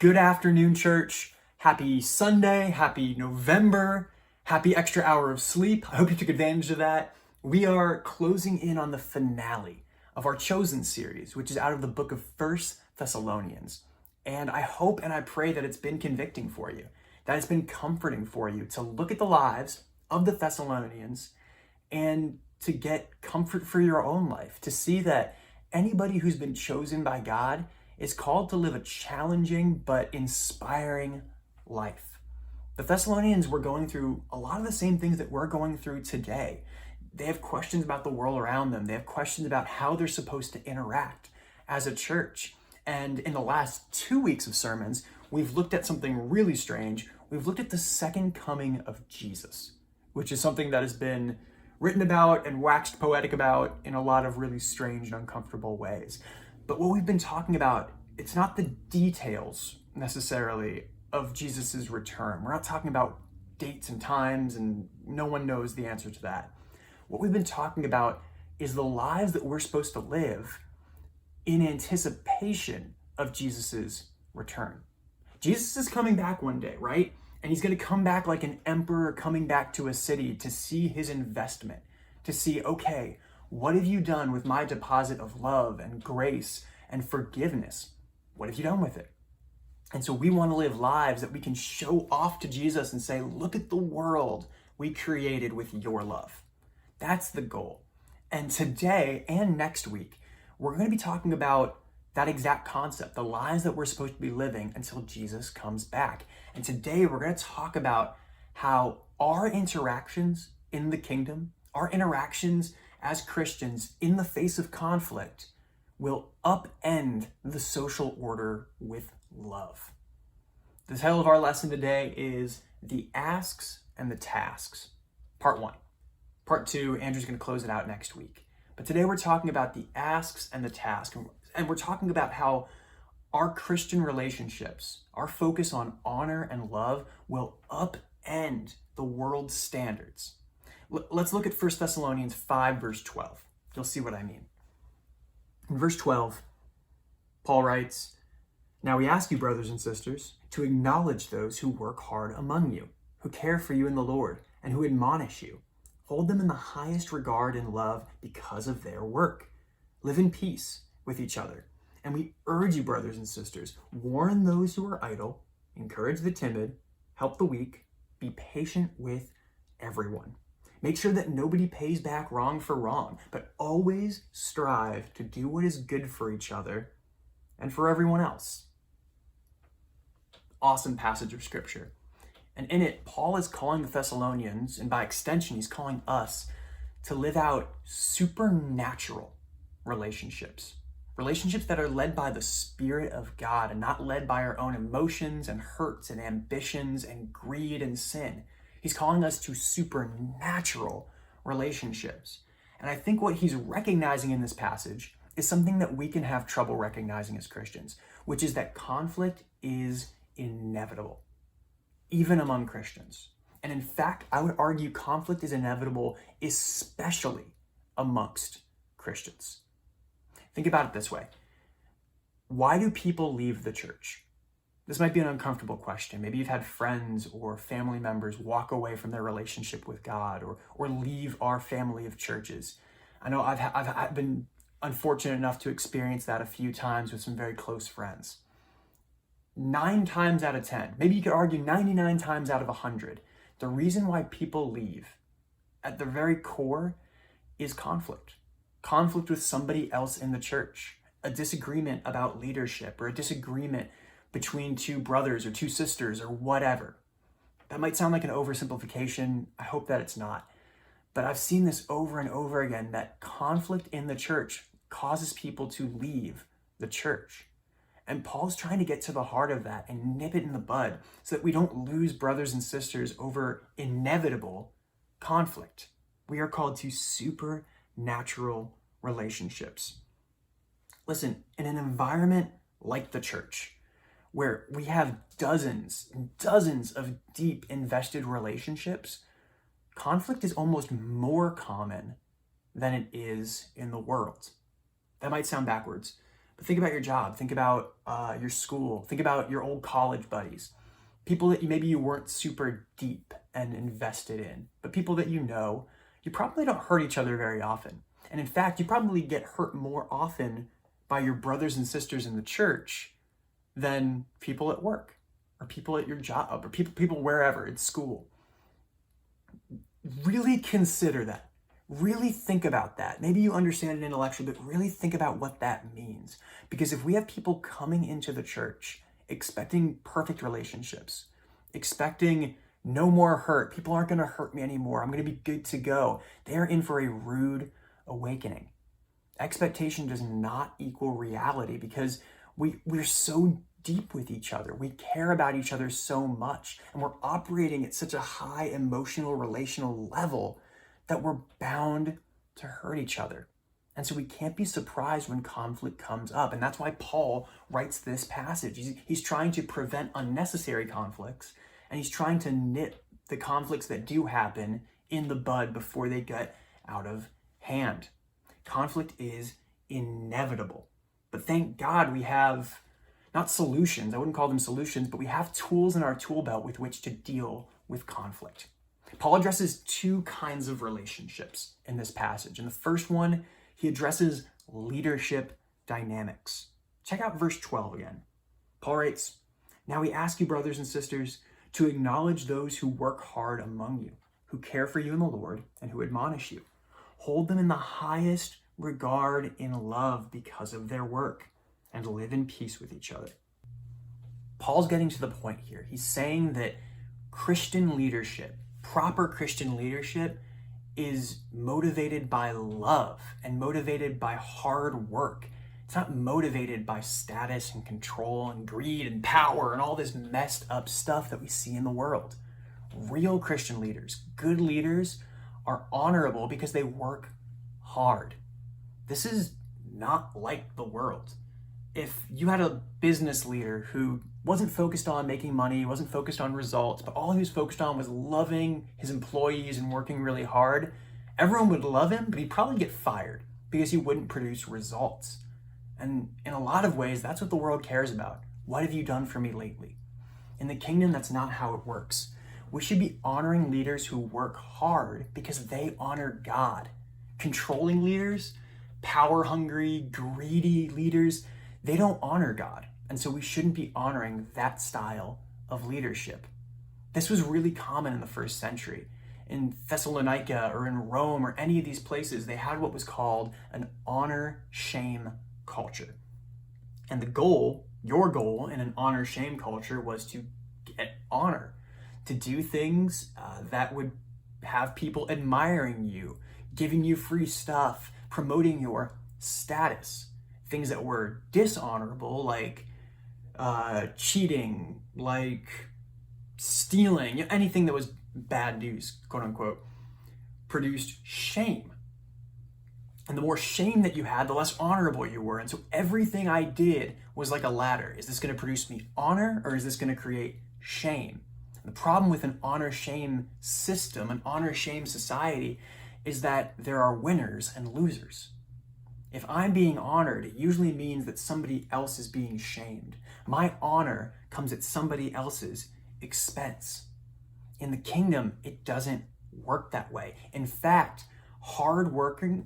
Good afternoon, church. Happy Sunday, happy November, happy extra hour of sleep. I hope you took advantage of that. We are closing in on the finale of our Chosen series, which is out of the book of First Thessalonians. And I hope and I pray that it's been convicting for you, that it's been comforting for you to look at the lives of the Thessalonians and to get comfort for your own life, to see that anybody who's been chosen by God is called to live a challenging but inspiring life. The Thessalonians were going through a lot of the same things that we're going through today. They have questions about the world around them. They have questions about how they're supposed to interact as a church. And in the last 2 weeks of sermons, we've looked at something really strange. We've looked at the second coming of Jesus, which is something that has been written about and waxed poetic about in a lot of really strange and uncomfortable ways. But what we've been talking about, it's not the details necessarily of Jesus's return. We're not talking about dates and times, and no one knows the answer to that. What we've been talking about is the lives that we're supposed to live in anticipation of Jesus's return. Jesus is coming back one day, right? And he's going to come back like an emperor coming back to a city to see his investment, to see, okay, what have you done with my deposit of love and grace and forgiveness? What have you done with it? And so we want to live lives that we can show off to Jesus and say, look at the world we created with your love. That's the goal. And today and next week, we're going to be talking about that exact concept, the lives that we're supposed to be living until Jesus comes back. And today we're going to talk about how our interactions in the kingdom, our interactions as Christians in the face of conflict, will upend the social order with love. The title of our lesson today is The Asks and the Tasks, Part 1. Part 2, Andrew's going to close it out next week. But today we're talking about the asks and the tasks, and we're talking about how our Christian relationships, our focus on honor and love, will upend the world's standards. Let's look at 1 Thessalonians 5, verse 12. You'll see what I mean. In verse 12, Paul writes, "Now we ask you, brothers and sisters, to acknowledge those who work hard among you, who care for you in the Lord, and who admonish you. Hold them in the highest regard and love because of their work. Live in peace with each other. And we urge you, brothers and sisters, warn those who are idle, encourage the timid, help the weak, be patient with everyone. Make sure that nobody pays back wrong for wrong, but always strive to do what is good for each other and for everyone else." Awesome passage of scripture. And in it, Paul is calling the Thessalonians, and by extension, he's calling us to live out supernatural relationships. Relationships that are led by the Spirit of God and not led by our own emotions and hurts and ambitions and greed and sin. He's calling us to supernatural relationships. And I think what he's recognizing in this passage is something that we can have trouble recognizing as Christians, which is that conflict is inevitable, even among Christians. And in fact, I would argue conflict is inevitable, especially amongst Christians. Think about it this way. Why do people leave the church? This might be an uncomfortable question. Maybe you've had friends or family members walk away from their relationship with God or leave our family of churches. I know I've been unfortunate enough to experience that a few times with some very close friends. 9 times out of 10, maybe you could argue 99 times out of 100, the reason why people leave at the very core is conflict. Conflict with somebody else in the church, a disagreement about leadership, or a disagreement between 2 brothers or 2 sisters or whatever. That might sound like an oversimplification. I hope that it's not. But I've seen this over and over again, that conflict in the church causes people to leave the church. And Paul's trying to get to the heart of that and nip it in the bud so that we don't lose brothers and sisters over inevitable conflict. We are called to supernatural relationships. Listen, in an environment like the church, where we have dozens and dozens of deep invested relationships, conflict is almost more common than it is in the world. That might sound backwards, But think about your job, think about your school, think about your old college buddies, people that maybe you weren't super deep and invested in, but people that you know, you probably don't hurt each other very often. And in fact, you probably get hurt more often by your brothers and sisters in the church than people at work or people at your job or people wherever, at school. Really consider that. Really think about that. Maybe you understand it intellectually, but really think about what that means. Because if we have people coming into the church expecting perfect relationships, expecting no more hurt, people aren't going to hurt me anymore, I'm going to be good to go, they are in for a rude awakening. Expectation does not equal reality because we're so deep with each other. We care about each other so much, and we're operating at such a high emotional, relational level that we're bound to hurt each other. And so we can't be surprised when conflict comes up. And that's why Paul writes this passage. He's trying to prevent unnecessary conflicts, and he's trying to nip the conflicts that do happen in the bud before they get out of hand. Conflict is inevitable. But thank God we have not solutions, I wouldn't call them solutions, but we have tools in our tool belt with which to deal with conflict. Paul addresses two kinds of relationships in this passage. In the first one, he addresses leadership dynamics. Check out verse 12 again. Paul writes, "Now we ask you, brothers and sisters, to acknowledge those who work hard among you, who care for you in the Lord, and who admonish you. Hold them in the highest regard in love because of their work, and live in peace with each other." Paul's getting to the point here. He's saying that Christian leadership, proper Christian leadership, is motivated by love and motivated by hard work. It's not motivated by status and control and greed and power and all this messed up stuff that we see in the world. Real Christian leaders, good leaders, are honorable because they work hard. This is not like the world. If you had a business leader who wasn't focused on making money, wasn't focused on results, but all he was focused on was loving his employees and working really hard, everyone would love him, but he'd probably get fired because he wouldn't produce results. And in a lot of ways, that's what the world cares about. What have you done for me lately? In the kingdom, that's not how it works. We should be honoring leaders who work hard because they honor God. Controlling leaders, power-hungry, greedy leaders, they don't honor God. And so we shouldn't be honoring that style of leadership. This was really common in the first century. In Thessalonica or in Rome or any of these places, they had what was called an honor-shame culture. And the goal, your goal in an honor-shame culture, was to get honor, to do things that would have people admiring you, giving you free stuff, promoting your status. Things that were dishonorable, like cheating, like stealing, anything that was bad news, quote unquote, produced shame. And the more shame that you had, the less honorable you were. And so everything I did was like a ladder. Is this going to produce me honor, or is this going to create shame? And the problem with an honor-shame system, an honor-shame society, is that there are winners and losers. If I'm being honored, it usually means that somebody else is being shamed. My honor comes at somebody else's expense. In the kingdom, it doesn't work that way. In fact, hardworking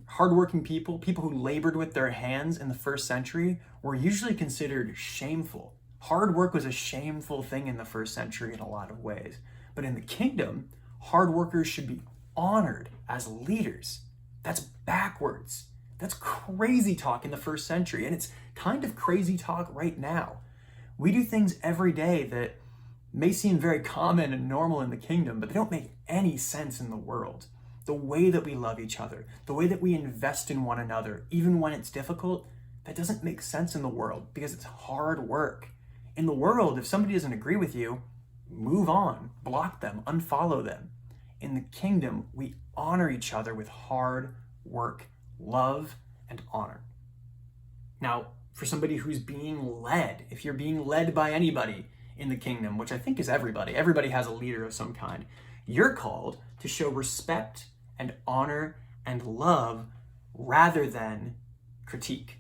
people who labored with their hands in the first century, were usually considered shameful. Hard work was a shameful thing in the first century in a lot of ways. But in the kingdom, hard workers should be honored as leaders. That's backwards. That's crazy talk in the first century, and it's kind of crazy talk right now. We do things every day that may seem very common and normal in the kingdom, but they don't make any sense in the world. The way that we love each other, the way that we invest in one another, even when it's difficult, that doesn't make sense in the world because it's hard work. In the world, if somebody doesn't agree with you, move on, block them, unfollow them. In the kingdom, we honor each other with hard work, love, and honor. Now, for somebody who's being led, if you're being led by anybody in the kingdom, which I think is everybody has a leader of some kind, you're called to show respect and honor and love rather than critique,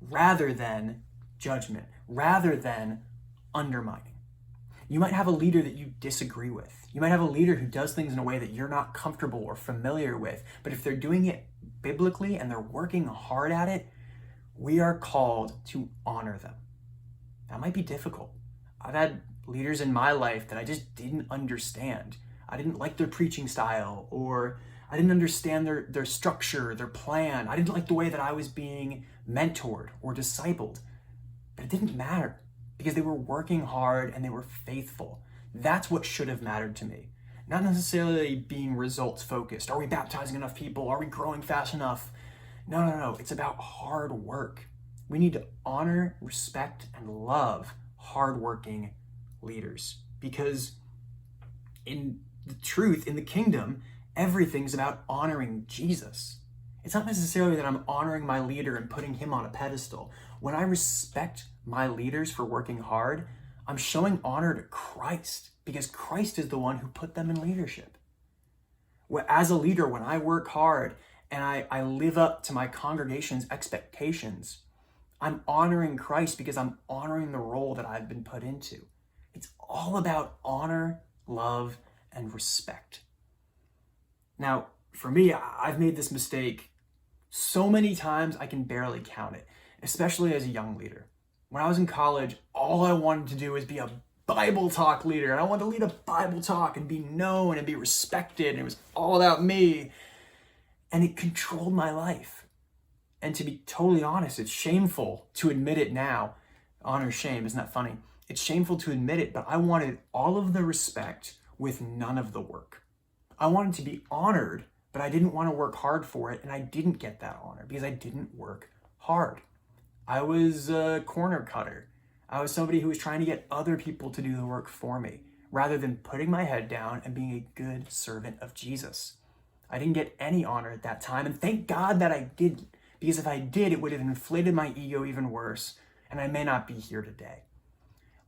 rather than judgment, rather than undermining. You might have a leader that you disagree with. You might have a leader who does things in a way that you're not comfortable or familiar with, but if they're doing it biblically and they're working hard at it, we are called to honor them. That might be difficult. I've had leaders in my life that I just didn't understand. I didn't like their preaching style, or I didn't understand their structure, their plan. I didn't like the way that I was being mentored or discipled. But it didn't matter because they were working hard and they were faithful. That's what should have mattered to me. Not necessarily being results focused. Are we baptizing enough people? Are we growing fast enough? No. It's about hard work. We need to honor, respect, and love hardworking leaders, because in the truth, in the kingdom, everything's about honoring Jesus. It's not necessarily that I'm honoring my leader and putting him on a pedestal. When I respect my leaders for working hard, I'm showing honor to Christ, because Christ is the one who put them in leadership. As a leader, when I work hard and I live up to my congregation's expectations, I'm honoring Christ because I'm honoring the role that I've been put into. It's all about honor, love, and respect. Now, for me, I've made this mistake so many times I can barely count it, especially as a young leader. When I was in college, all I wanted to do was be a Bible talk leader, and I wanted to lead a Bible talk and be known and be respected, and it was all about me, and it controlled my life. And to be totally honest, it's shameful to admit it now. Honor, shame, isn't that funny? It's shameful to admit it, but I wanted all of the respect with none of the work. I wanted to be honored, but I didn't want to work hard for it, and I didn't get that honor because I didn't work hard. I was a corner cutter. I was somebody who was trying to get other people to do the work for me, rather than putting my head down and being a good servant of Jesus. I didn't get any honor at that time, and thank God that I didn't, because if I did, it would have inflated my ego even worse, and I may not be here today.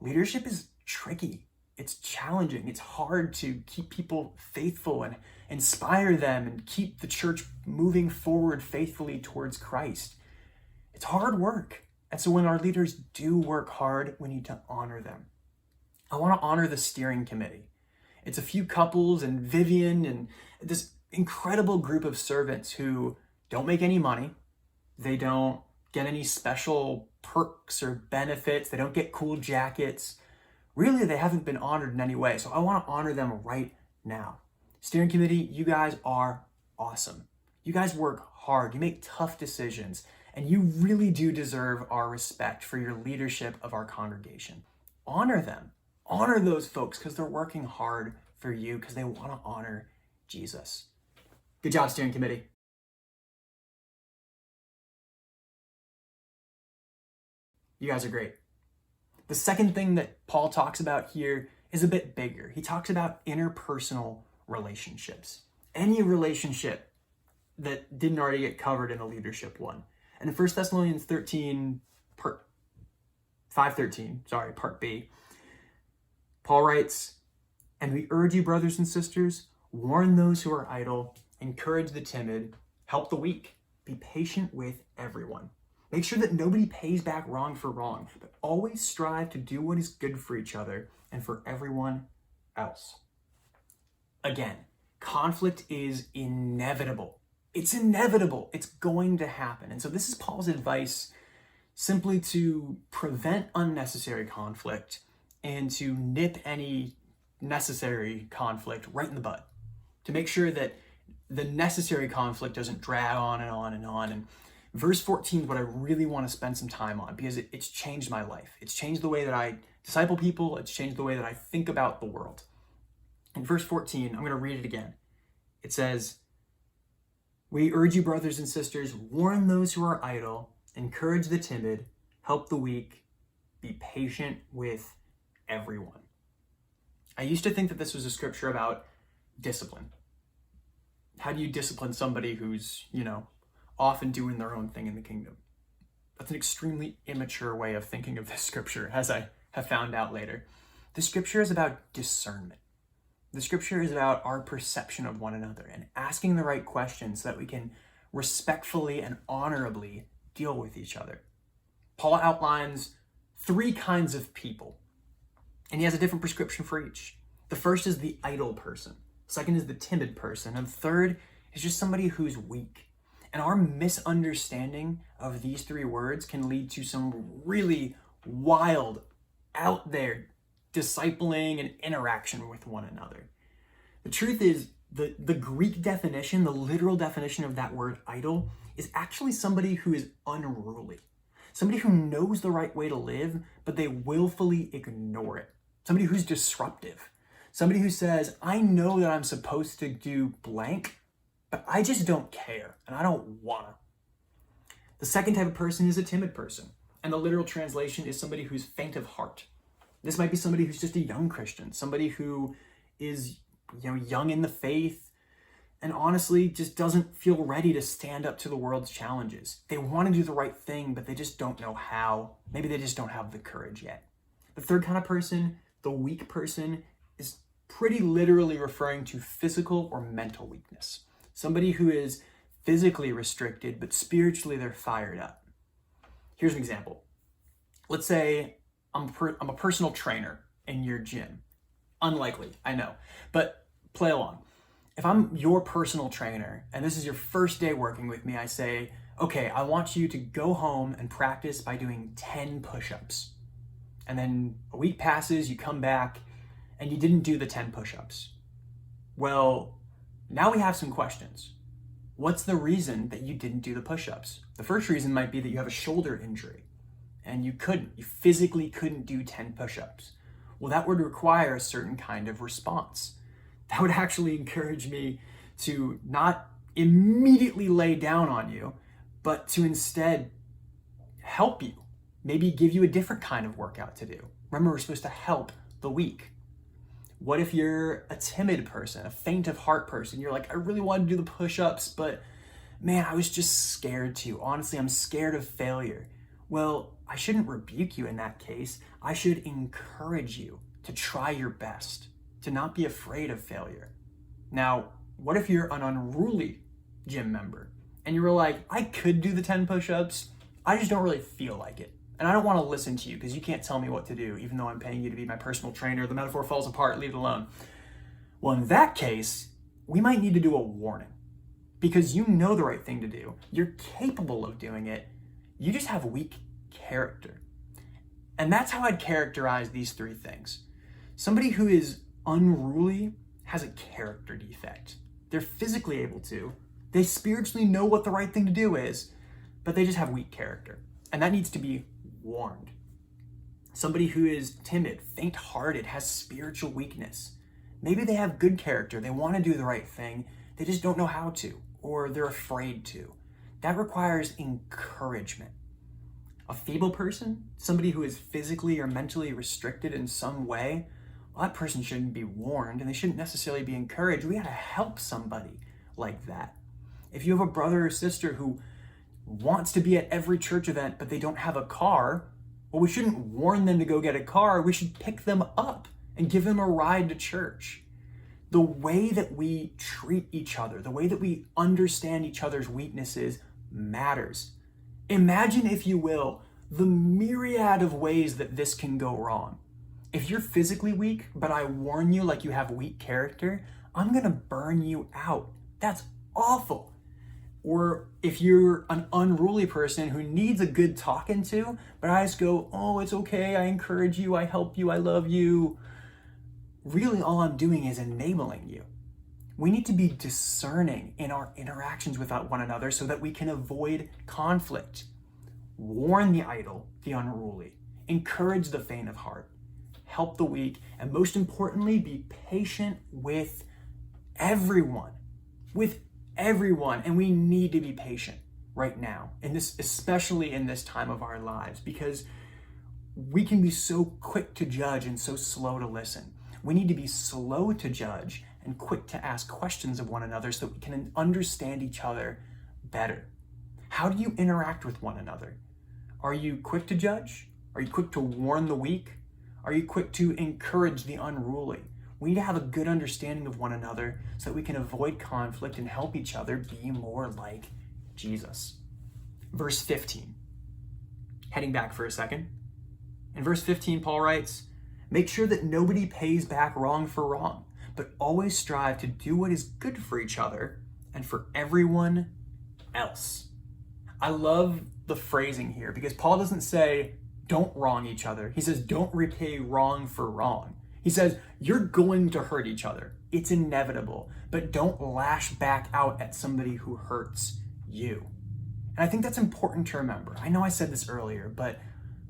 Leadership is tricky. It's challenging. It's hard to keep people faithful and inspire them and keep the church moving forward faithfully towards Christ. It's hard work. And so when our leaders do work hard, we need to honor them. I want to honor the steering committee. It's a few couples and Vivian and this incredible group of servants who don't make any money. They don't get any special perks or benefits. They don't get cool jackets. Really, they haven't been honored in any way. So I want to honor them right now. Steering committee, you guys are awesome. You guys work hard. You make tough decisions. And you really do deserve our respect for your leadership of our congregation. Honor them. Honor those folks because they're working hard for you because they want to honor Jesus. Good job, steering committee. You guys are great. The second thing that Paul talks about here is a bit bigger. He talks about interpersonal relationships. Any relationship that didn't already get covered in a leadership one. And in 1 Thessalonians 13, part B, Paul writes, "And we urge you, brothers and sisters, warn those who are idle, encourage the timid, help the weak, be patient with everyone. Make sure that nobody pays back wrong for wrong, but always strive to do what is good for each other and for everyone else." Again, conflict is inevitable. It's inevitable. It's going to happen. And so this is Paul's advice simply to prevent unnecessary conflict and to nip any necessary conflict right in the bud, to make sure that the necessary conflict doesn't drag on and on and on. And verse 14 is what I really want to spend some time on because it's changed my life. It's changed the way that I disciple people. It's changed the way that I think about the world. In verse 14, I'm going to read it again. It says, "We urge you, brothers and sisters, warn those who are idle, encourage the timid, help the weak, be patient with everyone." I used to think that this was a scripture about discipline. How do you discipline somebody who's, often doing their own thing in the kingdom? That's an extremely immature way of thinking of this scripture, as I have found out later. The scripture is about discernment. The scripture is about our perception of one another and asking the right questions so that we can respectfully and honorably deal with each other. Paul outlines 3 kinds of people, and he has a different prescription for each. The first is the idle person. Second is the timid person. And third is just somebody who's weak. And our misunderstanding of these 3 words can lead to some really wild, out there discipling and interaction with one another. The truth is, the Greek definition, the literal definition of that word idle, is actually somebody who is unruly. Somebody who knows the right way to live, but they willfully ignore it. Somebody who's disruptive. Somebody who says, I know that I'm supposed to do blank, but I just don't care, and I don't wanna. The second type of person is a timid person, and the literal translation is somebody who's faint of heart. This might be somebody who's just a young Christian, somebody who is, young in the faith, and honestly just doesn't feel ready to stand up to the world's challenges. They want to do the right thing, but they just don't know how. Maybe they just don't have the courage yet. The third kind of person, the weak person, is pretty literally referring to physical or mental weakness. Somebody who is physically restricted, but spiritually they're fired up. Here's an example. Let's say I'm a personal trainer in your gym. Unlikely, I know, but play along. If I'm your personal trainer and this is your first day working with me, I say, okay, I want you to go home and practice by doing 10 push-ups. And then a week passes, you come back, and you didn't do the 10 push-ups. Well, now we have some questions. What's the reason that you didn't do the push-ups? The first reason might be that you have a shoulder injury, and you physically couldn't do 10 push-ups. Well, that would require a certain kind of response. That would actually encourage me to not immediately lay down on you, but to instead help you, maybe give you a different kind of workout to do. Remember, we're supposed to help the weak. What if you're a timid person, a faint of heart person? You're like, I really want to do the push-ups, but man, I was just scared to. Honestly, I'm scared of failure. Well, I shouldn't rebuke you in that case. I should encourage you to try your best, to not be afraid of failure. Now, what if you're an unruly gym member and you were like, I could do the 10 push-ups, I just don't really feel like it. And I don't want to listen to you because you can't tell me what to do, even though I'm paying you to be my personal trainer. The metaphor falls apart, leave it alone. Well, in that case, we might need to do a warning because you know the right thing to do. You're capable of doing it. You just have weak character. And that's how I'd characterize these 3 things. Somebody who is unruly has a character defect. They're physically able to. They spiritually know what the right thing to do is, but they just have weak character. And that needs to be warned. Somebody who is timid, faint-hearted, has spiritual weakness. Maybe they have good character. They want to do the right thing. They just don't know how to, or they're afraid to. That requires encouragement. A feeble person, somebody who is physically or mentally restricted in some way, well, that person shouldn't be warned and they shouldn't necessarily be encouraged. We gotta help somebody like that. If you have a brother or sister who wants to be at every church event, but they don't have a car, well, we shouldn't warn them to go get a car. We should pick them up and give them a ride to church. The way that we treat each other, the way that we understand each other's weaknesses matters. Imagine, if you will, the myriad of ways that this can go wrong. If you're physically weak, but I warn you like you have weak character, I'm gonna burn you out. That's awful. Or if you're an unruly person who needs a good talking to, but I just go, oh, it's okay, I encourage you, I help you, I love you. Really, all I'm doing is enabling you. We need to be discerning in our interactions with one another so that we can avoid conflict. Warn the idle, the unruly. Encourage the faint of heart. Help the weak. And most importantly, be patient with everyone. With everyone. And we need to be patient right now, especially in this time of our lives, because we can be so quick to judge and so slow to listen. We need to be slow to judge and quick to ask questions of one another so that we can understand each other better. How do you interact with one another? Are you quick to judge? Are you quick to warn the weak? Are you quick to encourage the unruly? We need to have a good understanding of one another so that we can avoid conflict and help each other be more like Jesus. Verse 15. Heading back for a second. In verse 15, Paul writes, "Make sure that nobody pays back wrong for wrong, but always strive to do what is good for each other and for everyone else." I love the phrasing here because Paul doesn't say, don't wrong each other. He says, don't repay wrong for wrong. He says, you're going to hurt each other. It's inevitable, but don't lash back out at somebody who hurts you. And I think that's important to remember. I know I said this earlier, but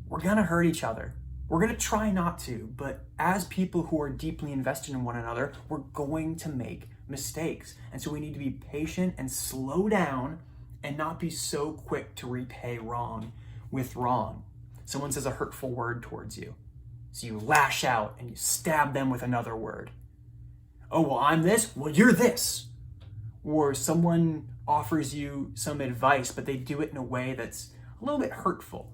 we're going to hurt each other. We're going to try not to, but as people who are deeply invested in one another, we're going to make mistakes. And so we need to be patient and slow down and not be so quick to repay wrong with wrong. Someone says a hurtful word towards you, so you lash out and you stab them with another word. Oh, well, I'm this, well, you're this. Or someone offers you some advice, but they do it in a way that's a little bit hurtful.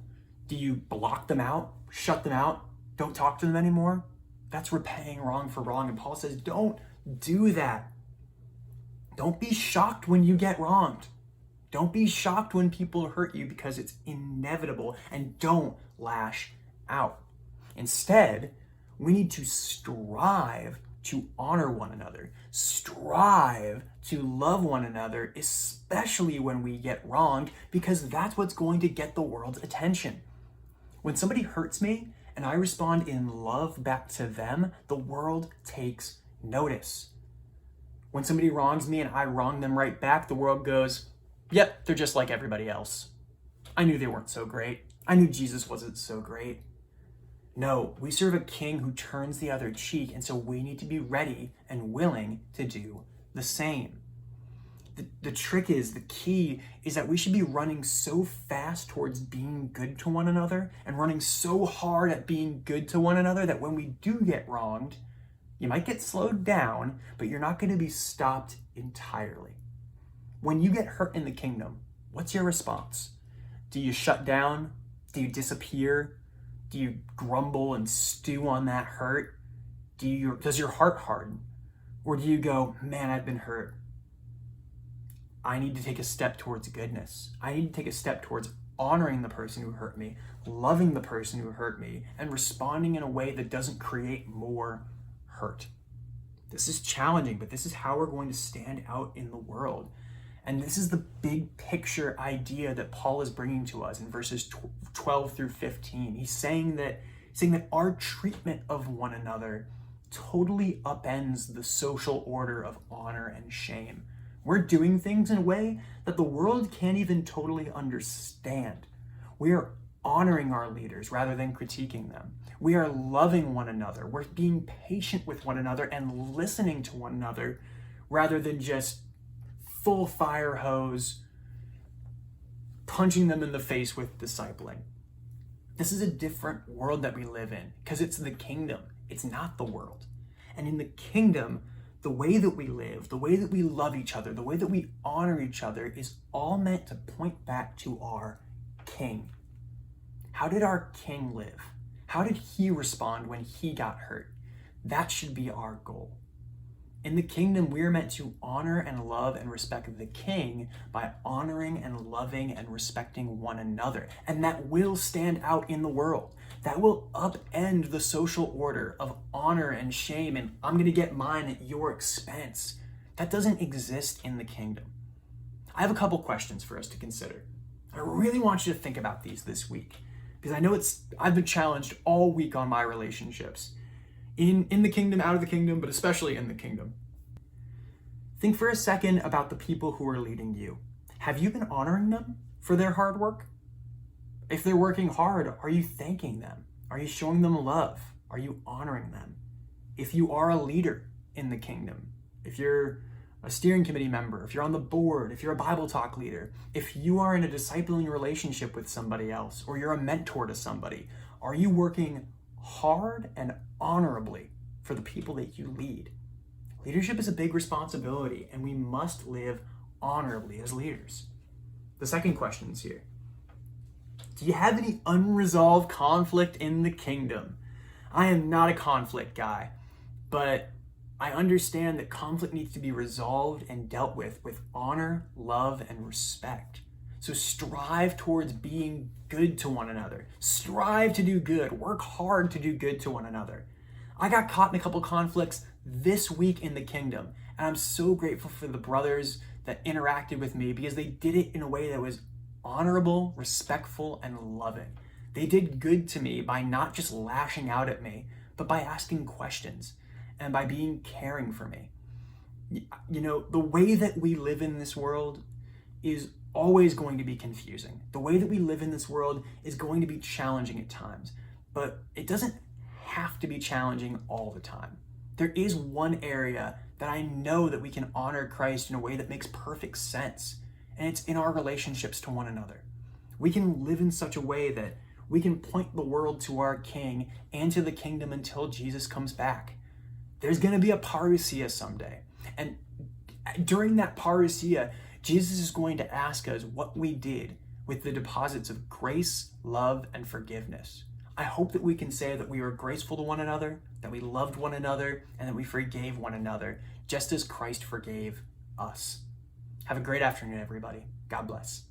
Do you block them out, shut them out, don't talk to them anymore? That's repaying wrong for wrong. And Paul says, don't do that. Don't be shocked when you get wronged. Don't be shocked when people hurt you because it's inevitable, and don't lash out. Instead, we need to strive to honor one another, strive to love one another, especially when we get wronged, because that's what's going to get the world's attention. When somebody hurts me and I respond in love back to them, the world takes notice. When somebody wrongs me and I wrong them right back, the world goes, yep, they're just like everybody else. I knew they weren't so great. I knew Jesus wasn't so great. No, we serve a king who turns the other cheek, and so we need to be ready and willing to do the same. The trick is, the key is that we should be running so fast towards being good to one another and running so hard at being good to one another that when we do get wronged, you might get slowed down, but you're not going to be stopped entirely. When you get hurt in the kingdom, what's your response? Do you shut down? Do you disappear? Do you grumble and stew on that hurt? Does your heart harden? Or do you go, man, I've been hurt. I need to take a step towards goodness. I need to take a step towards honoring the person who hurt me, loving the person who hurt me, and responding in a way that doesn't create more hurt. This is challenging, but this is how we're going to stand out in the world. And this is the big picture idea that Paul is bringing to us in verses 12 through 15. He's saying that our treatment of one another totally upends the social order of honor and shame. We're doing things in a way that the world can't even totally understand. We are honoring our leaders rather than critiquing them. We are loving one another. We're being patient with one another and listening to one another rather than just full fire hose, punching them in the face with discipling. This is a different world that we live in because it's the kingdom. It's not the world. And in the kingdom, the way that we live, the way that we love each other, the way that we honor each other is all meant to point back to our King. How did our King live? How did he respond when he got hurt? That should be our goal. In the kingdom, we are meant to honor and love and respect the King by honoring and loving and respecting one another. And that will stand out in the world. That will upend the social order of honor and shame, and I'm going to get mine at your expense. That doesn't exist in the kingdom. I have a couple questions for us to consider. I really want you to think about these this week, because I know I've been challenged all week on my relationships. In the kingdom, out of the kingdom, but especially in the kingdom. Think for a second about the people who are leading you. Have you been honoring them for their hard work? If they're working hard, are you thanking them? Are you showing them love? Are you honoring them? If you are a leader in the kingdom, if you're a steering committee member, if you're on the board, if you're a Bible talk leader, if you are in a discipling relationship with somebody else, or you're a mentor to somebody, are you working hard and honorably for the people that you lead? Leadership is a big responsibility, and we must live honorably as leaders. The second question is here. Do you have any unresolved conflict in the kingdom? I am not a conflict guy, but I understand that conflict needs to be resolved and dealt with honor, love, and respect. So strive towards being good to one another. Strive to do good. Work hard to do good to one another. I got caught in a couple conflicts this week in the kingdom, and I'm so grateful for the brothers that interacted with me because they did it in a way that was honorable, respectful, and loving. They did good to me by not just lashing out at me, but by asking questions and by being caring for me. You know, the way that we live in this world is always going to be confusing. The way that we live in this world is going to be challenging at times, but it doesn't have to be challenging all the time. There is one area that I know that we can honor Christ in a way that makes perfect sense, and it's in our relationships to one another. We can live in such a way that we can point the world to our King and to the kingdom until Jesus comes back. There's going to be a parousia someday, and during that parousia, Jesus is going to ask us what we did with the deposits of grace, love, and forgiveness. I hope that we can say that we were graceful to one another, that we loved one another, and that we forgave one another, just as Christ forgave us. Have a great afternoon, everybody. God bless.